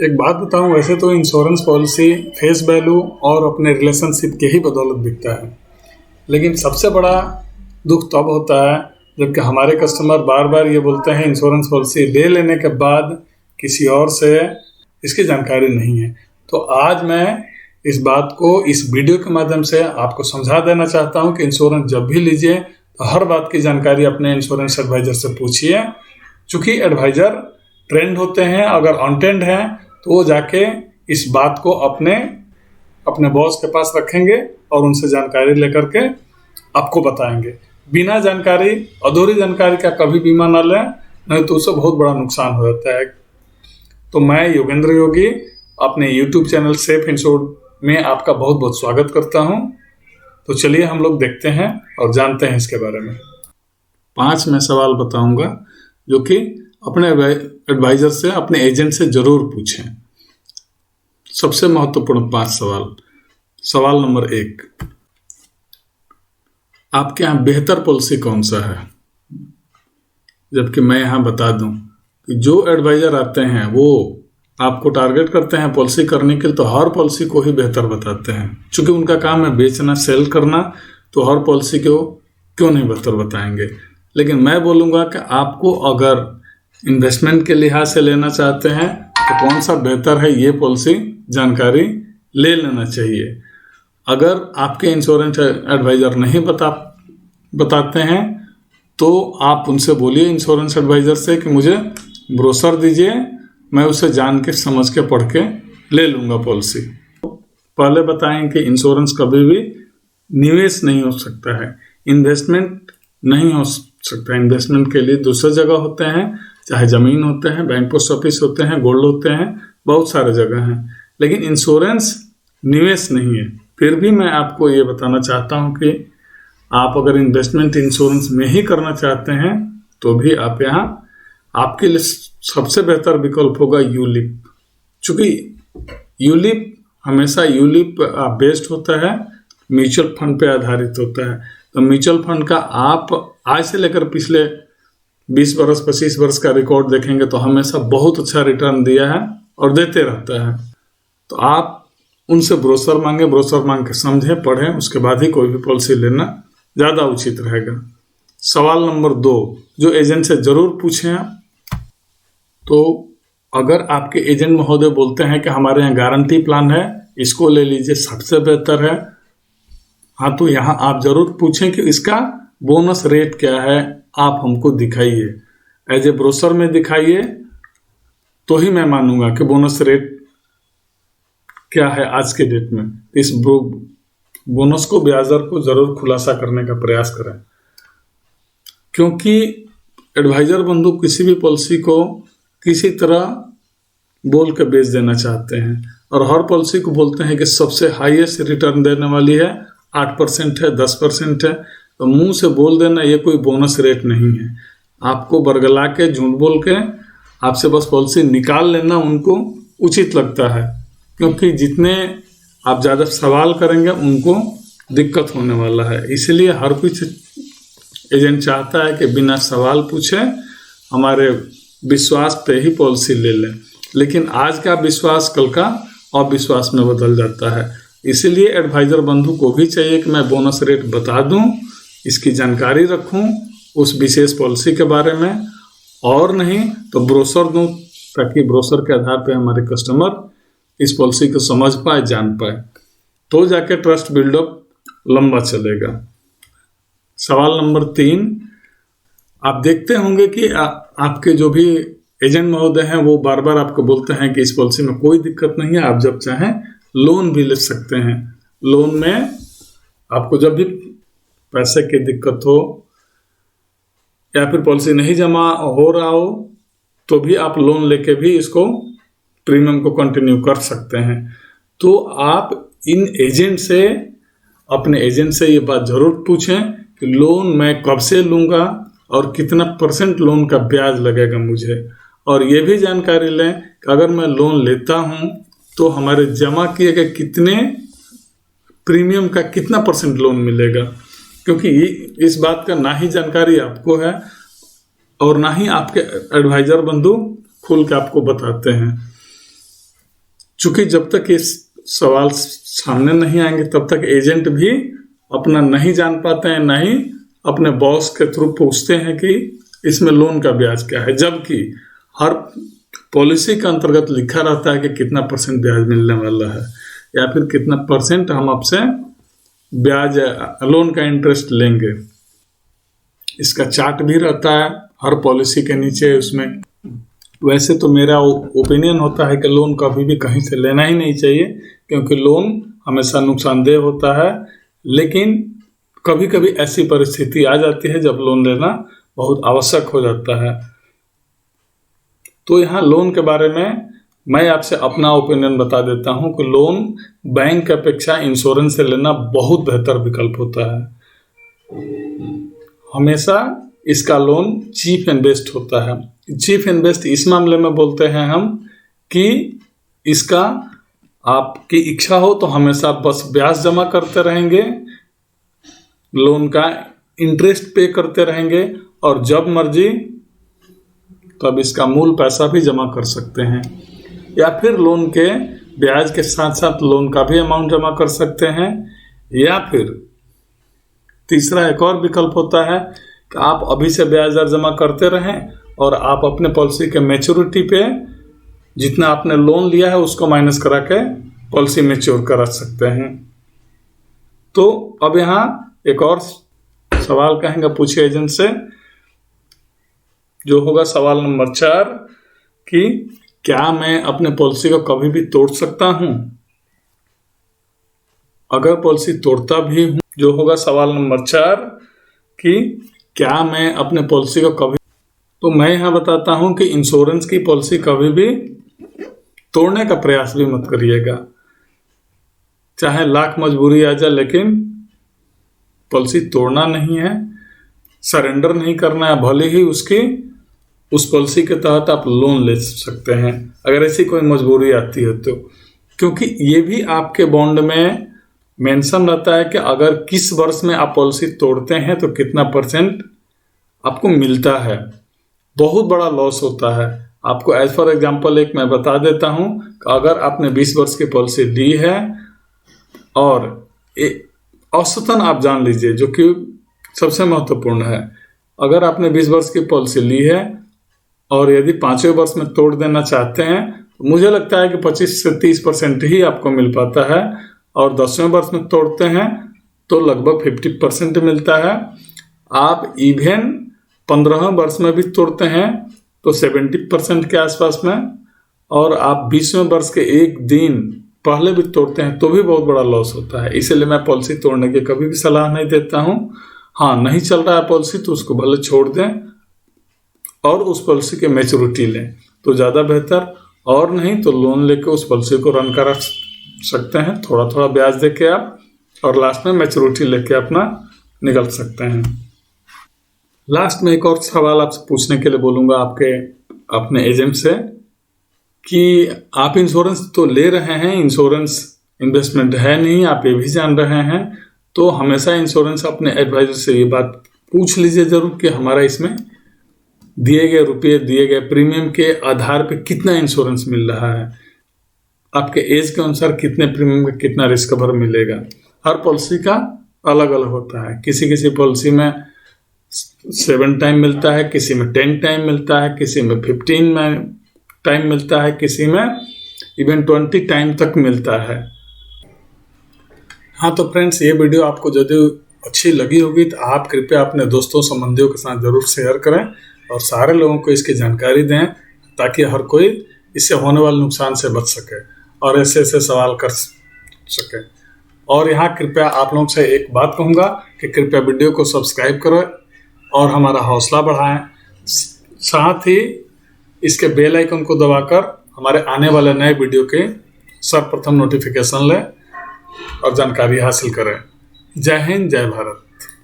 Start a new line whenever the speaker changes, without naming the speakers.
एक बात बताऊं, वैसे तो इंश्योरेंस पॉलिसी फेस वैल्यू और अपने रिलेशनशिप के ही बदौलत बिकता है, लेकिन सबसे बड़ा दुख तब होता है जबकि हमारे कस्टमर बार बार ये बोलते हैं इंश्योरेंस पॉलिसी ले लेने के बाद किसी और से इसकी जानकारी नहीं है। तो आज मैं इस बात को इस वीडियो के माध्यम से आपको समझा देना चाहता हूं कि इंश्योरेंस जब भी लीजिए तो हर बात की जानकारी अपने इंश्योरेंस एडवाइजर से पूछिए। चूंकि एडवाइजर ट्रेंड होते हैं, अगर अनट्रेंड हैं तो वो जाके इस बात को अपने बॉस के पास रखेंगे और उनसे जानकारी लेकर के आपको बताएंगे। बिना जानकारी, अधूरी जानकारी का कभी बीमा ना लें, नहीं तो उससे बहुत बड़ा नुकसान हो जाता है। तो मैं योगेंद्र योगी अपने YouTube चैनल सेफ इंश्योर्ड में आपका बहुत बहुत स्वागत करता हूं। तो चलिए हम लोग देखते हैं और जानते हैं इसके बारे में। 5 मैं सवाल बताऊंगा जो कि अपने एडवाइजर से, अपने एजेंट से जरूर पूछें। सबसे महत्वपूर्ण 5 सवाल। सवाल नंबर 1, आपके यहाँ बेहतर पॉलिसी कौन सा है? जबकि मैं यहाँ बता दूं कि जो एडवाइजर आते हैं वो आपको टारगेट करते हैं पॉलिसी करने के लिए, तो हर पॉलिसी को ही बेहतर बताते हैं। चूंकि उनका काम है बेचना, सेल करना, तो हर पॉलिसी को क्यों नहीं बेहतर बताएंगे। लेकिन मैं बोलूँगा कि आपको अगर इन्वेस्टमेंट के लिहाज से लेना चाहते हैं तो कौन सा बेहतर है ये पॉलिसी जानकारी ले लेना चाहिए। अगर आपके इंश्योरेंस एडवाइजर नहीं बताते हैं तो आप उनसे बोलिए इंश्योरेंस एडवाइजर से कि मुझे ब्रोशर दीजिए, मैं उसे जान के समझ के पढ़ के ले लूँगा पॉलिसी। पहले बताएं कि इंश्योरेंस कभी भी निवेश नहीं हो सकता है, इन्वेस्टमेंट नहीं हो सकता। इन्वेस्टमेंट के लिए दूसरे जगह होते हैं, चाहे ज़मीन होते हैं, बैंक पोस्ट ऑफिस होते हैं, गोल्ड होते हैं, बहुत सारे जगह हैं। लेकिन इंश्योरेंस निवेश नहीं है। फिर भी मैं आपको ये बताना चाहता हूँ कि आप अगर इन्वेस्टमेंट इंश्योरेंस में ही करना चाहते हैं तो भी आप यहाँ आपके लिए सबसे बेहतर विकल्प होगा यूलिप। चूँकि यूलिप हमेशा बेस्ड होता है, म्यूचुअल फंड पे आधारित होता है। तो म्यूचुअल फंड का आप आज से लेकर पिछले 20 वर्ष 25 वर्ष का रिकॉर्ड देखेंगे तो हमेशा बहुत अच्छा रिटर्न दिया है और देते रहता है। तो आप उनसे ब्रोशर मांग के समझें, पढ़ें, उसके बाद ही कोई भी पॉलिसी लेना ज़्यादा उचित रहेगा। सवाल नंबर 2 जो एजेंट से ज़रूर पूछें आप। तो अगर आपके एजेंट महोदय बोलते हैं कि हमारे यहाँ गारंटी प्लान है, इसको ले लीजिए, सबसे बेहतर है, हाँ, तो यहाँ आप ज़रूर पूछें कि इसका बोनस रेट क्या है, आप हमको दिखाइए, एज ए ब्रोशर में दिखाइए, तो ही मैं मानूंगा कि बोनस रेट क्या है आज के डेट में। इस बोनस को, ब्याज दर को ज़रूर खुलासा करने का प्रयास करें, क्योंकि एडवाइजर बंधु किसी भी पॉलिसी को किसी तरह बोल के बेच देना चाहते हैं और हर पॉलिसी को बोलते हैं कि सबसे हाईएस्ट रिटर्न देने वाली है, 8% है, 10% है। तो मुंह से बोल देना ये कोई बोनस रेट नहीं है। आपको बरगला के, झूठ बोल के आपसे बस पॉलिसी निकाल लेना उनको उचित लगता है, क्योंकि जितने आप ज़्यादा सवाल करेंगे उनको दिक्कत होने वाला है। इसलिए हर कुछ एजेंट चाहता है कि बिना सवाल पूछे हमारे विश्वास पे ही पॉलिसी ले लें। लेकिन आज का विश्वास कल का अविश्वास में बदल जाता है। इसीलिए एडवाइजर बंधु को भी चाहिए कि मैं बोनस रेट बता दूं, इसकी जानकारी रखूं उस विशेष पॉलिसी के बारे में, और नहीं तो ब्रोशर दूं, ताकि ब्रोशर के आधार पे हमारे कस्टमर इस पॉलिसी को समझ पाए, जान पाए, तो जाके ट्रस्ट बिल्डअप लंबा चलेगा। सवाल नंबर 3, आप देखते होंगे कि आपके जो भी एजेंट महोदय हैं वो बार बार आपको बोलते हैं कि इस पॉलिसी में कोई दिक्कत नहीं है, आप जब चाहें लोन भी ले सकते हैं। लोन में आपको जब भी पैसे की दिक्कत हो या फिर पॉलिसी नहीं जमा हो रहा हो तो भी आप लोन लेके भी इसको प्रीमियम को कंटिन्यू कर सकते हैं। तो आप अपने एजेंट से ये बात जरूर पूछें कि लोन मैं कब से लूँगा और कितना % लोन का ब्याज लगेगा मुझे, और ये भी जानकारी लें कि अगर मैं लोन लेता हूँ तो हमारे जमा किए गए कितने प्रीमियम का कितना % लोन मिलेगा, क्योंकि इस बात का ना ही जानकारी आपको है और ना ही आपके एडवाइजर बंधु खुल के आपको बताते हैं। चूंकि जब तक ये सवाल सामने नहीं आएंगे तब तक एजेंट भी अपना नहीं जान पाते हैं, ना ही अपने बॉस के थ्रू पूछते हैं कि इसमें लोन का ब्याज क्या है, जबकि हर पॉलिसी के अंतर्गत लिखा रहता है कि कितना % ब्याज मिलने वाला है या फिर कितना % हम आपसे ब्याज लोन का इंटरेस्ट लेंगे। इसका चार्ट भी रहता है हर पॉलिसी के नीचे उसमें। वैसे तो मेरा ओपिनियन होता है कि लोन कभी भी कहीं से लेना ही नहीं चाहिए, क्योंकि लोन हमेशा नुकसानदेह होता है, लेकिन कभी कभी ऐसी परिस्थिति आ जाती है जब लोन लेना बहुत आवश्यक हो जाता है। तो यहाँ लोन के बारे में मैं आपसे अपना ओपिनियन बता देता हूँ कि लोन बैंक की अपेक्षा इंश्योरेंस से लेना बहुत बेहतर विकल्प होता है। हमेशा इसका लोन चीप एंड बेस्ट होता है। चीप एंड बेस्ट इस मामले में बोलते हैं हम कि इसका आपकी इच्छा हो तो हमेशा बस ब्याज जमा करते रहेंगे, लोन का इंटरेस्ट पे करते रहेंगे, और जब मर्जी तब इसका मूल पैसा भी जमा कर सकते हैं, या फिर लोन के ब्याज के साथ साथ लोन का भी अमाउंट जमा कर सकते हैं। या फिर तीसरा एक और विकल्प होता है कि आप अभी से ब्याज दर जमा करते रहें और आप अपने पॉलिसी के मैच्योरिटी पे जितना आपने लोन लिया है उसको माइनस करा के पॉलिसी मैच्योर करा सकते हैं। तो अब यहाँ एक और सवाल कहेंगे पूछिए एजेंट से, जो होगा सवाल नंबर 4 कि क्या मैं अपने पॉलिसी को कभी भी तोड़ सकता हूं? अगर पॉलिसी तोड़ता भी हूं, जो होगा सवाल नंबर 4 कि क्या मैं अपने पॉलिसी को कभी, तो मैं यहां बताता हूं कि इंश्योरेंस की पॉलिसी कभी भी तोड़ने का प्रयास भी मत करिएगा, चाहे लाख मजबूरी आ जाए, लेकिन पॉलिसी तोड़ना नहीं है, सरेंडर नहीं करना है। भले ही उस पॉलिसी के तहत आप लोन ले सकते हैं अगर ऐसी कोई मजबूरी आती है तो, क्योंकि ये भी आपके बॉन्ड में मेंशन रहता है कि अगर किस वर्ष में आप पॉलिसी तोड़ते हैं तो कितना % आपको मिलता है। बहुत बड़ा लॉस होता है आपको। एज फॉर एग्जांपल एक मैं बता देता हूं कि अगर आपने 20 वर्ष की पॉलिसी ली है और औसतन आप जान लीजिए, जो कि सबसे महत्वपूर्ण है, अगर आपने 20 वर्ष की पॉलिसी ली है और यदि 5वें वर्ष में तोड़ देना चाहते हैं तो मुझे लगता है कि 25 से 30% ही आपको मिल पाता है, और 10वें वर्ष में तोड़ते हैं तो लगभग 50% मिलता है। आप इवन 15वें वर्ष में भी तोड़ते हैं तो 70% के आसपास में, और आप 20वें वर्ष के एक दिन पहले भी तोड़ते हैं तो भी बहुत बड़ा लॉस होता है। इसलिए मैं पॉलिसी तोड़ने की कभी भी सलाह नहीं देता हूं। हाँ, नहीं चल रहा है पॉलिसी तो उसको भले छोड़ दें और उस पॉलिसी के मैच्योरिटी लें तो ज़्यादा बेहतर, और नहीं तो लोन लेके उस पॉलिसी को रन करा सकते हैं, थोड़ा थोड़ा ब्याज देके आप, और लास्ट में मैच्योरिटी लेके अपना निकल सकते हैं। लास्ट में एक और सवाल आपसे पूछने के लिए बोलूँगा अपने एजेंट से कि आप इंश्योरेंस तो ले रहे हैं, इंश्योरेंस इन्वेस्टमेंट है नहीं, आप ये भी जान रहे हैं, तो हमेशा इंश्योरेंस अपने एडवाइजर से ये बात पूछ लीजिए जरूर कि हमारा इसमें दिए गए रुपये, दिए गए प्रीमियम के आधार पे कितना इंश्योरेंस मिल रहा है, आपके एज के अनुसार कितने प्रीमियम का कितना रिस्क कवर मिलेगा। हर पॉलिसी का अलग अलग होता है, किसी पॉलिसी में 7 टाइम मिलता है, किसी में 10 टाइम मिलता है, किसी में 15 टाइम मिलता है, किसी में इवन 20 टाइम तक मिलता है। हाँ तो फ्रेंड्स, ये वीडियो आपको यदि अच्छी लगी होगी तो आप कृपया अपने दोस्तों संबंधियों के साथ ज़रूर शेयर करें और सारे लोगों को इसकी जानकारी दें, ताकि हर कोई इससे होने वाले नुकसान से बच सके और ऐसे सवाल कर सके। और यहाँ कृपया आप लोगों से एक बात कहूँगा कि कृपया वीडियो को सब्सक्राइब करें और हमारा हौसला बढ़ाएं, साथ ही इसके बेल आइकन को दबाकर हमारे आने वाले नए वीडियो के सर्वप्रथम नोटिफिकेशन लें और जानकारी हासिल करें। जय हिंद, जय भारत।